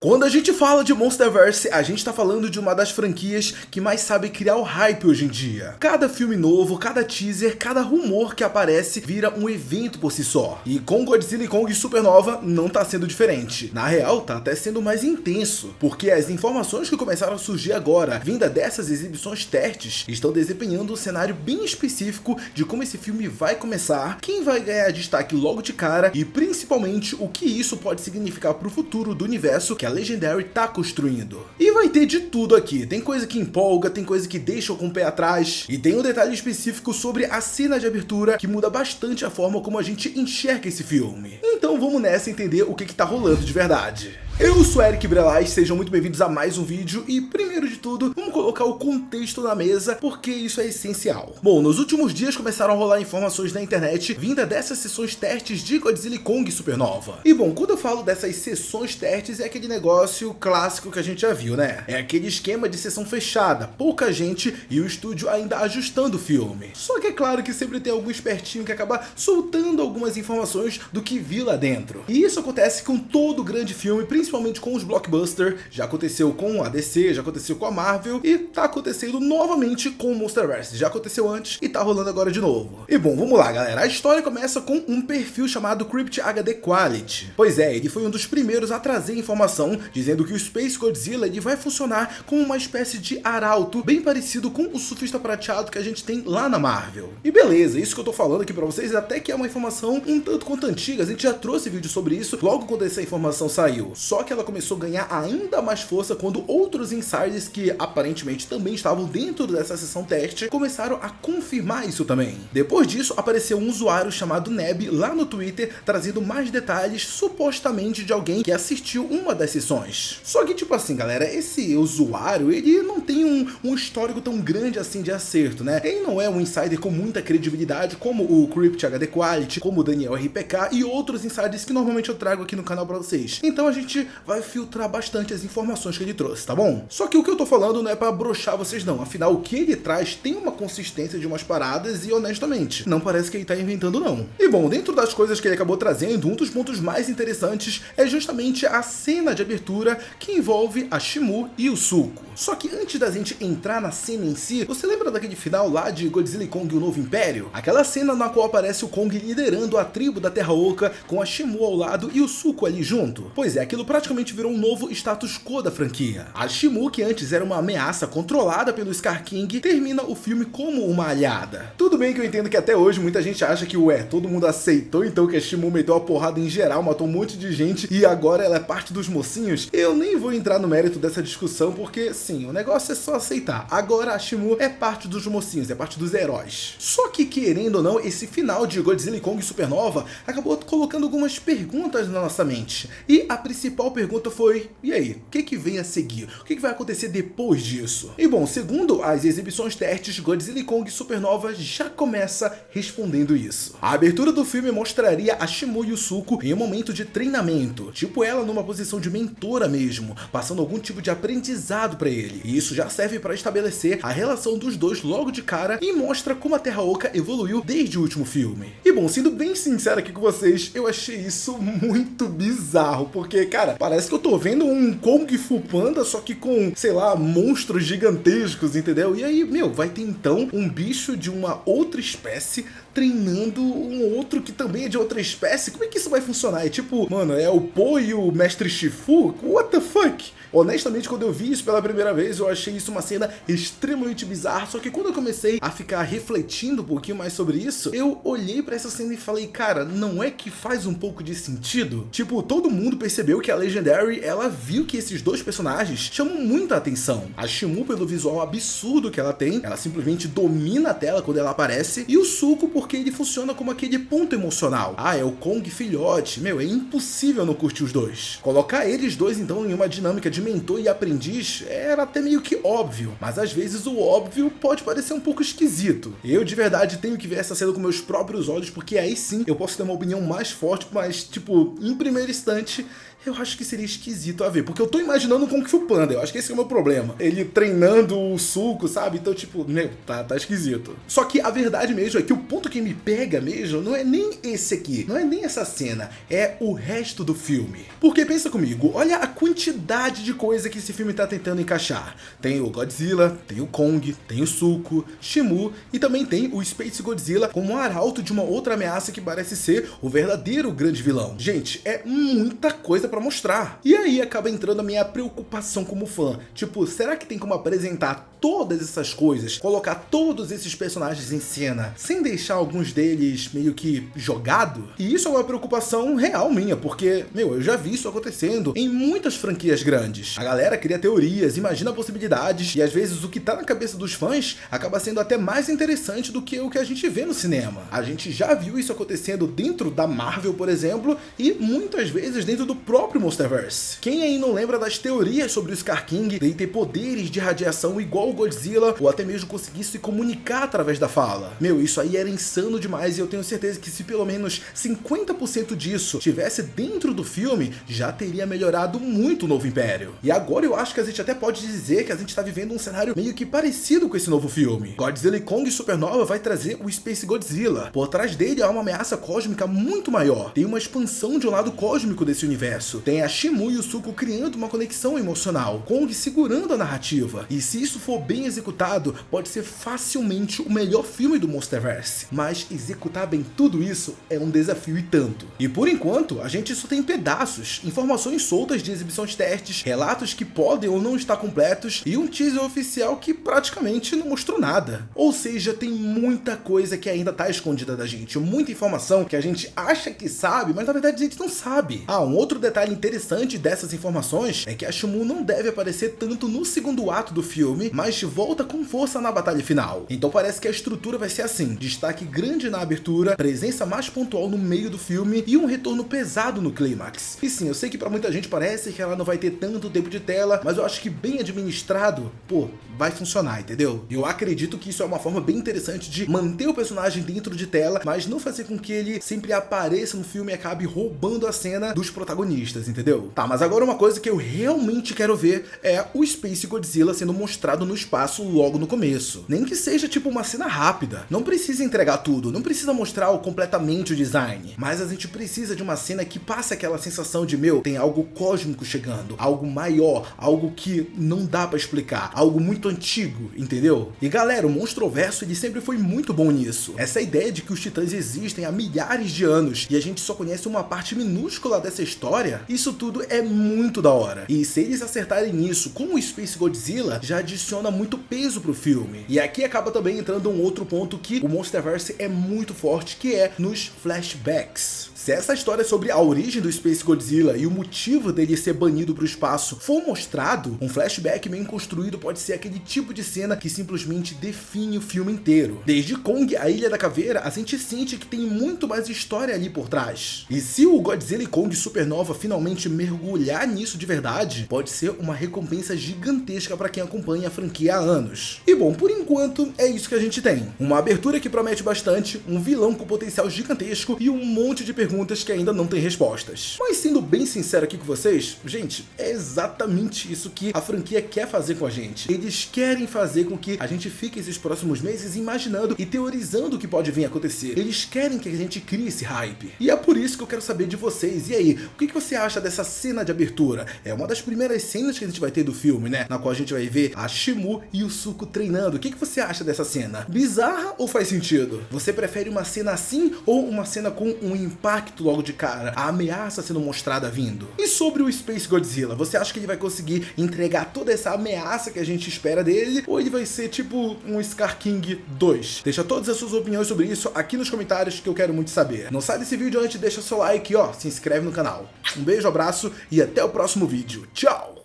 Quando a gente fala de Monsterverse, a gente tá falando de uma das franquias que mais sabe criar o hype hoje em dia. Cada filme novo, cada teaser, cada rumor que aparece vira um evento por si só. E com Godzilla e Kong Supernova não tá sendo diferente. Na real, tá até sendo mais intenso, porque as informações que começaram a surgir agora, vinda dessas exibições testes, estão desempenhando um cenário bem específico de como esse filme vai começar, quem vai ganhar destaque logo de cara e principalmente o que isso pode significar pro futuro do universo que a Legendary tá construindo. E vai ter de tudo aqui, tem coisa que empolga, tem coisa que deixa com o pé atrás, e tem um detalhe específico sobre a cena de abertura que muda bastante a forma como a gente enxerga esse filme. Então vamos nessa entender o que tá rolando de verdade. Eu sou Eric Brelais, sejam muito bem-vindos a mais um vídeo e, primeiro de tudo, vamos colocar o contexto na mesa porque isso é essencial. Bom, nos últimos dias começaram a rolar informações na internet vinda dessas sessões testes de Godzilla e Kong Supernova. E bom, quando eu falo dessas sessões testes é aquele negócio clássico que a gente já viu, né? É aquele esquema de sessão fechada, pouca gente e o estúdio ainda ajustando o filme. Só que é claro que sempre tem algum espertinho que acaba soltando algumas informações do que viu lá dentro. E isso acontece com todo grande filme, principalmente com os blockbusters, já aconteceu com a DC, já aconteceu com a Marvel e tá acontecendo novamente com o Monsterverse. Já aconteceu antes e tá rolando agora de novo. E bom, vamos lá galera, a história começa com um perfil chamado Crypt HD Quality. Pois é, ele foi um dos primeiros a trazer informação dizendo que o Space Godzilla ele vai funcionar como uma espécie de arauto bem parecido com o surfista prateado que a gente tem lá na Marvel. E beleza, isso que eu tô falando aqui pra vocês até que é uma informação um tanto quanto antiga, a gente já trouxe vídeo sobre isso logo quando essa informação saiu. Só que ela começou a ganhar ainda mais força quando outros insiders que aparentemente também estavam dentro dessa sessão teste começaram a confirmar isso também. Depois disso apareceu um usuário chamado Neb lá no Twitter trazendo mais detalhes supostamente de alguém que assistiu uma das sessões. Só que tipo assim galera, esse usuário ele não tem um histórico tão grande assim de acerto, né? Ele não é um insider com muita credibilidade como o Crypt HD Quality, como o Daniel RPK e outros insiders que normalmente eu trago aqui no canal pra vocês. Então a gente vai filtrar bastante as informações que ele trouxe, tá bom? Só que o que eu tô falando não é pra broxar vocês não, afinal o que ele traz tem uma consistência de umas paradas e honestamente, não parece que ele tá inventando não. E bom, dentro das coisas que ele acabou trazendo, um dos pontos mais interessantes é justamente a cena de abertura que envolve a Shimu e o Suko. Só que antes da gente entrar na cena em si, você lembra daquele final lá de Godzilla e Kong o Novo Império? Aquela cena na qual aparece o Kong liderando a tribo da Terra Oca com a Shimu ao lado e o Suko ali junto? Pois é, aquilo praticamente virou um novo status quo da franquia. A Shimu, que antes era uma ameaça controlada pelo Scar King, termina o filme como uma aliada. Tudo bem que eu entendo que até hoje muita gente acha que, ué, todo mundo aceitou então que a Shimu meteu a porrada em geral, matou um monte de gente e agora ela é parte dos mocinhos? Eu nem vou entrar no mérito dessa discussão porque, sim, o negócio é só aceitar. Agora a Shimu é parte dos mocinhos, é parte dos heróis. Só que, querendo ou não, esse final de Godzilla e Kong Supernova acabou colocando algumas perguntas na nossa mente. E a principal pergunta foi, e aí, o que vem a seguir? O que vai acontecer depois disso? E bom, segundo as exibições testes, Godzilla e Kong Supernova já começa respondendo isso. A abertura do filme mostraria a Shimu e o Suko em um momento de treinamento, tipo ela numa posição de mentora mesmo, passando algum tipo de aprendizado pra ele. E isso já serve para estabelecer a relação dos dois logo de cara e mostra como a Terra Oca evoluiu desde o último filme. E bom, sendo bem sincero aqui com vocês, eu achei isso muito bizarro, porque, cara, parece que eu tô vendo um Kung Fu Panda, só que com, sei lá, monstros gigantescos, entendeu? E aí, meu, vai ter então um bicho de uma outra espécie treinando um outro que também é de outra espécie? Como é que isso vai funcionar? É tipo, mano, é o Po e o Mestre Shifu? What the fuck? Honestamente, quando eu vi isso pela primeira vez, eu achei isso uma cena extremamente bizarra, só que quando eu comecei a ficar refletindo um pouquinho mais sobre isso, eu olhei pra essa cena e falei, cara, não é que faz um pouco de sentido? Tipo, todo mundo percebeu que a Legendary, ela viu que esses dois personagens chamam muita atenção. A Shimu pelo visual absurdo que ela tem, ela simplesmente domina a tela quando ela aparece, e o Suko porque ele funciona como aquele ponto emocional. Ah, é o Kong filhote, meu, é impossível não curtir os dois. Colocar eles dois então em uma dinâmica de mentor e aprendiz era até meio que óbvio, mas às vezes o óbvio pode parecer um pouco esquisito. Eu de verdade tenho que ver essa cena com meus próprios olhos, porque aí sim eu posso ter uma opinião mais forte, mas tipo, em primeiro instante, eu acho que seria esquisito a ver, porque eu tô imaginando um Kung Fu Panda, eu acho que esse é o meu problema. Ele treinando o suco, sabe? Então, tipo, meu, tá esquisito. Só que a verdade mesmo é que o ponto que me pega mesmo não é nem esse aqui, não é nem essa cena, é o resto do filme. Porque pensa comigo, olha a quantidade de coisa que esse filme tá tentando encaixar. Tem o Godzilla, tem o Kong, tem o Suco, Shimu e também tem o Space Godzilla como um arauto de uma outra ameaça que parece ser o verdadeiro grande vilão. Gente, é muita coisa pra mostrar. E aí acaba entrando a minha preocupação como fã. Tipo, será que tem como apresentar todas essas coisas, colocar todos esses personagens em cena, sem deixar alguns deles meio que jogado? E isso é uma preocupação real minha, porque, meu, eu já vi isso acontecendo em muitas franquias grandes. A galera cria teorias, imagina possibilidades, e às vezes o que tá na cabeça dos fãs acaba sendo até mais interessante do que o que a gente vê no cinema. A gente já viu isso acontecendo dentro da Marvel, por exemplo, e muitas vezes dentro do próprio Monsterverse. Quem aí não lembra das teorias sobre o Scar King, dele ter poderes de radiação igual o Godzilla, ou até mesmo conseguir se comunicar através da fala? Meu, isso aí era insano demais, e eu tenho certeza que se pelo menos 50% disso tivesse dentro do filme, já teria melhorado muito o Novo Império. E agora eu acho que a gente até pode dizer que a gente tá vivendo um cenário meio que parecido com esse novo filme. Godzilla e Kong Supernova vai trazer o Space Godzilla. Por trás dele há uma ameaça cósmica muito maior. Tem uma expansão de um lado cósmico desse universo. Tem a Shimu e o Suco criando uma conexão emocional. Kong segurando a narrativa. E se isso for bem executado, pode ser facilmente o melhor filme do Monsterverse. Mas executar bem tudo isso é um desafio e tanto. E por enquanto, a gente só tem pedaços, informações soltas de exibições testes, relatos que podem ou não estar completos e um teaser oficial que praticamente não mostrou nada. Ou seja, tem muita coisa que ainda tá escondida da gente, muita informação que a gente acha que sabe, mas na verdade a gente não sabe. Um outro detalhe interessante dessas informações é que a Shimu não deve aparecer tanto no segundo ato do filme, mas volta com força na batalha final. Então parece que a estrutura vai ser assim: destaque grande na abertura, presença mais pontual no meio do filme e um retorno pesado no clímax. E sim, eu sei que pra muita gente parece que ela não vai ter tanto tempo de tela, mas eu acho que bem administrado, pô, vai funcionar, entendeu? Eu acredito que isso é uma forma bem interessante de manter o personagem dentro de tela, mas não fazer com que ele sempre apareça no filme e acabe roubando a cena dos protagonistas, entendeu? Tá, mas agora uma coisa que eu realmente quero ver é o Space Godzilla sendo mostrado no espaço logo no começo. Nem que seja tipo uma cena rápida. Não precisa entregar tudo, não precisa mostrar completamente o design, mas a gente precisa de uma cena que passe aquela sensação de, meu, tem algo cósmico chegando, algo maior, algo que não dá pra explicar, algo muito antigo, entendeu? E galera, o Monstroverso ele sempre foi muito bom nisso. Essa ideia de que os titãs existem há milhares de anos e a gente só conhece uma parte minúscula dessa história, isso tudo é muito da hora. E se eles acertarem nisso com o Space Godzilla, já adiciona muito peso pro filme. E aqui acaba também entrando um outro ponto que o Monsterverse é muito forte, que é nos flashbacks. Se essa história sobre a origem do Space Godzilla e o motivo dele ser banido para o espaço for mostrado, um flashback bem construído pode ser aquele tipo de cena que simplesmente define o filme inteiro. Desde Kong, a Ilha da Caveira, a gente sente que tem muito mais história ali por trás. E se o Godzilla e Kong Supernova finalmente mergulhar nisso de verdade, pode ser uma recompensa gigantesca para quem acompanha a franquia há anos. E bom, por enquanto é isso que a gente tem. Uma abertura que promete bastante, um vilão com potencial gigantesco e um monte de perguntas que ainda não tem respostas. Mas sendo bem sincero aqui com vocês, gente, é exatamente isso que a franquia quer fazer com a gente. Eles querem fazer com que a gente fique esses próximos meses imaginando e teorizando o que pode vir a acontecer. Eles querem que a gente crie esse hype. E é por isso que eu quero saber de vocês. E aí, o que você acha dessa cena de abertura? É uma das primeiras cenas que a gente vai ter do filme, né? Na qual a gente vai ver a Shimu e o Suco treinando. O que você acha dessa cena? Bizarra ou faz sentido? Você prefere uma cena assim ou uma cena com um impacto logo de cara, a ameaça sendo mostrada vindo? E sobre o Space Godzilla, você acha que ele vai conseguir entregar toda essa ameaça que a gente espera dele, ou ele vai ser tipo um Scar King 2? Deixa todas as suas opiniões sobre isso aqui nos comentários que eu quero muito saber. Não sai desse vídeo antes, deixa seu like e ó, se inscreve no canal. Um beijo, abraço e até o próximo vídeo. Tchau!